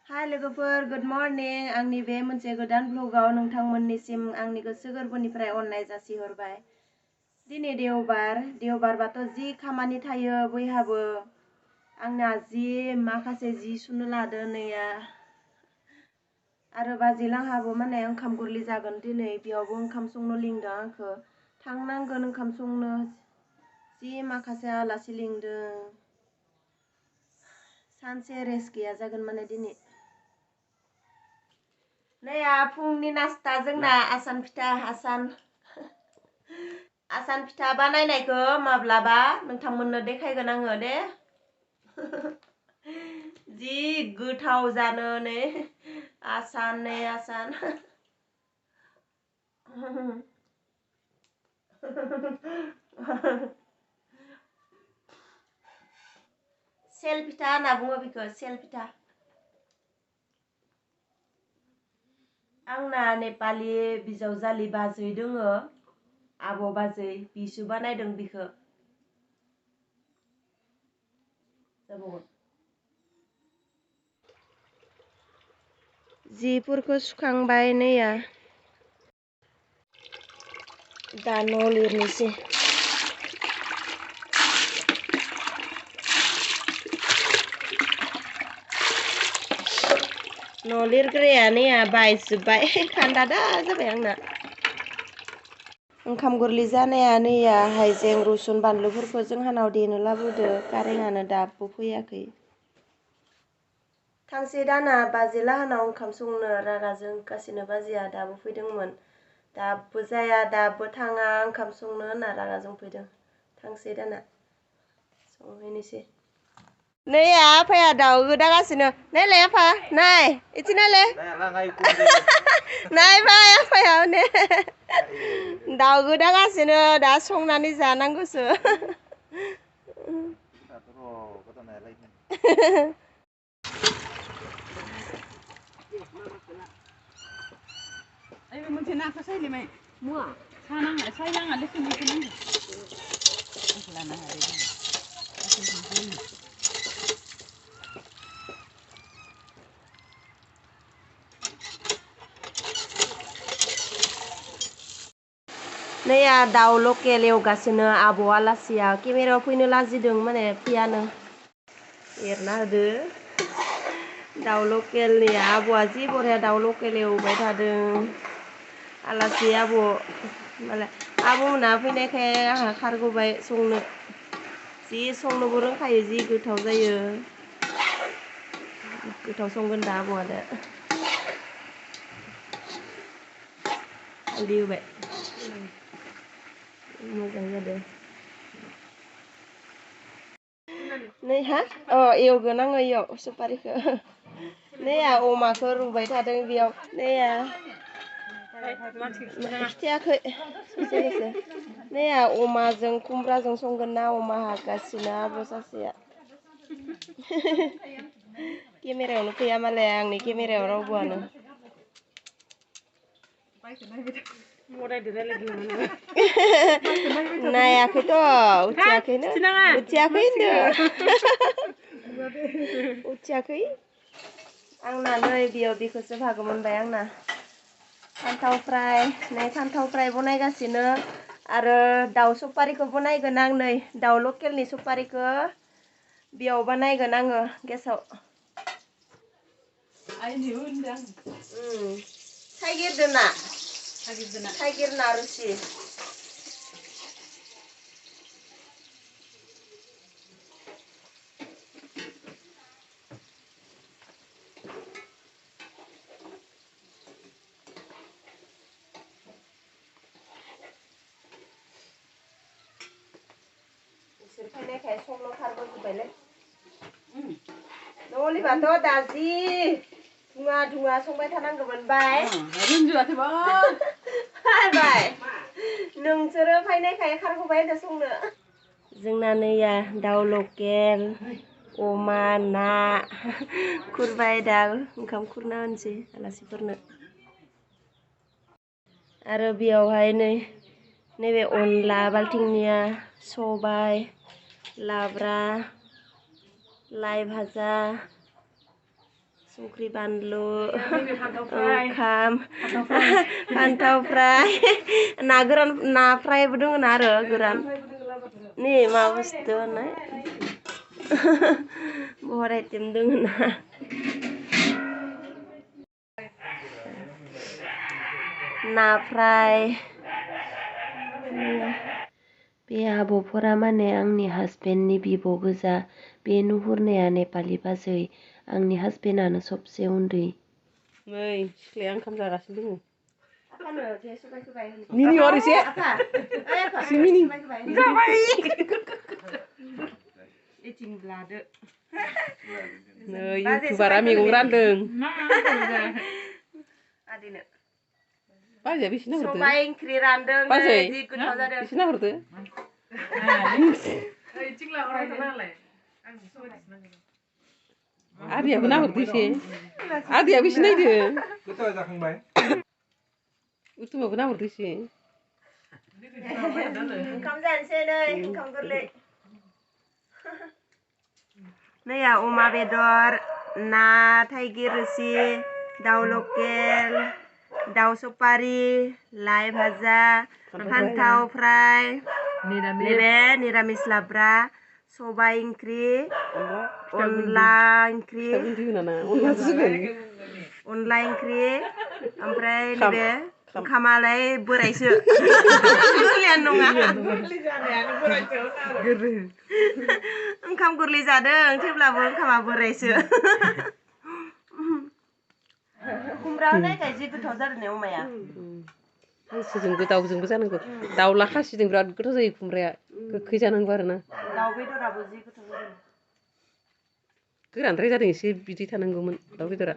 हाय लोगोफोर, good morning. आंनि बे मोनसे गोदान ब्लगाव नोंथांमोननिसिम आंनि गोसो गोरबोनिफ्राय अननाय जासिहरबाय। दिनै देवबारबाथ' जि खामानि थायो बयहाबो। आंना जि माखासे जि सुनो लादो नैया आरो बाजिलांहाबो माने ओंखाम गोरलै जागोन दिनै, बेयावबो ओंखाम संनो लिंदों आंखौ। थांनांगोन ओंखाम संनो, जि माखासे आलासि लिंदों। सानसे रेस्ट गैया जागोन माने दिनै। नैया फुंनि नास्ता जोंना आसान फिथा। आसान फिथा बानायनायखौ माब्लाबा नोंथांमोननो देखायगोन आङो दे। जि गोथाव जानो नै आसान सेल फिथा होनना बुङो बेखौ, सेल फिथा। आंना नेपालि बिजावजालि बाजै दोङो, आब' बाजै, बिसो बानायदों बिखौ। जिफोरखौ सुखांबाय नैया, दा न' लिरनोसै। न' लिरग्राया नैया बायजोब्बाय, खान्दा दा जाबाय आंना। ओंखाम गोरलै जानाया नैया हाइजें रुसुन बानलुफोरखौ जोंहानाव देनो लाबोदो, कारेंआनो दाबो फैयाखै। थांसे दाना बाजिलाहानाव ओंखाम संनो रागा जोंगासिनो बाजिया, दाबो फैदोंमोन। दाबो जाया, दाबो थाङा ओंखाम संनो होनना रागा जोंफैदों। थांसे दाना संहैनोसै। नैया आफाया दाउ गोदागासिनो। नायलाय आफा, नाय इथि नायलाय। नायबाय आफाया हनै दाउ गोदागासिनो, दा संनानै जानांगौसो। मोनसे नाखौ सायलाय मुवा सायनाङा लोखोन लानो हादों। नैया दाउ लकेल एवगासिनो आब' आलासिया, केमेरायाव फैनो लाजिदों माने फैयानो। एरना होदो। दाउ लकेलनि आब'आ जि बरिया दाउ लकेल एवबाय थादों। आलासि आब' मालाय आब'मोना फैनायखाय आंहा खारग'बाय संनो। जि संनोबो रोंखायो, जि गोथाव जायो। गोथाव संगोन दा आब'आ दा। हालदै होबाय, मोजां जादों। नै हा एवगोन आङो इयाव सुपारिखौ। नैया अमाखौ रुबाय थादों बेयाव। नैया खिथायाखै ससेल'सो। नैया अमाजों खुमब्राजों संगोन ना अमा हागासिनो आब' सासेया। केमेरायावनो फैया मालाय, आंनि केमेरायाव रावबोआनो। नायाखैथ' उथियाखैनो होनदो। उथियाखै आंना नै बेयाव बेखौसो भागो मोनबाय आंना। फान्थाव फ्राय, नै फान्थाव फ्राय बनायगासिनो आरो दाउ सुपारिखौ बनायगोन आं नै, दाउ लकेलनि सुपारिखौ बेयाव बानायगोन आङो गेसाव। थाइगिर ना रोसि। इसोर फैनायखाय संनो खारबोजोब्बायलै। नलिबाथ' दा जि धुङा संबाय थानांगौमोन बाय। बाय नोंसोरो फैनायखाय खारग'बाय होनदो संनो। जोंना नैया दाउ लकेल, अमा, ना खुरबाय दा ओंखाम खुरना होनोसै आलासिफोरनो। आरो बेयावहाय नैबे अनला बाल्थिंनिया, सबाय, लाब्रा, लाइ भाजा, संख्रि बानलु नैबे फान्थाव फ्राय ओंखाम फान्थाव फ्राय फान्थाव फ्राय ना गोरान ना फ्रायबो दङ ना आरो गोरान नि मा बुस्थु होननाय बहुत आइटेम दङ ना ना फ्राय बे आब'फोरा माने आंनि हासबेन्डनि बिब' गोजा बे नुहुरनाया नेपालि बाजै आंनि हासबेन्डआनो सबसे उन्दै नै सिख्लाया ओंखाम जागासिनो दङ मिनि हर एसे एसे मिनि नै इउटुबारा मैगं रानदों बाजैया बेसे नाहरदो सबाइ ओंख्रि रानदों बाजै जि गोथाव जादों बेसे नाहरदो आदैयाबो नाहरदो एसे आदैयाबो एसे नायदो गोथाव जाखांबाय उथुमाबो नाहरदो एसे ओंखाम जानोसै नै ओंखाम गोरलै नैया अमा बेदर ना थाइगिर रोसि दाउ लकेल दाउ सपारि लाइ भाजा फान्थाव फ्राय नैबे निरामिस लाब्रा सबाइ ओंख्रि अनला ओंख्रि अनला ओंख्रि ओमफ्राय नैबे ओंखामालाय बोरायसो गोरलैयानो नङा ओंखाम गोरलै जादों थेवब्लाबो ओंखामा बोरायसो खुमब्रा होनायखाय जि गोथाव जादों ने अमाया हांसोजोंबो दाउजोंबो जानांगौ दाउला खासिजों बिराद गोथाव जायो खुमब्राया गोखै जानांगौ आरो ना दाउ बेदराबो जि गोथाव जादों गोरानद्राय जादों एसे बिदै थानांगौमोन दाउ बेदरा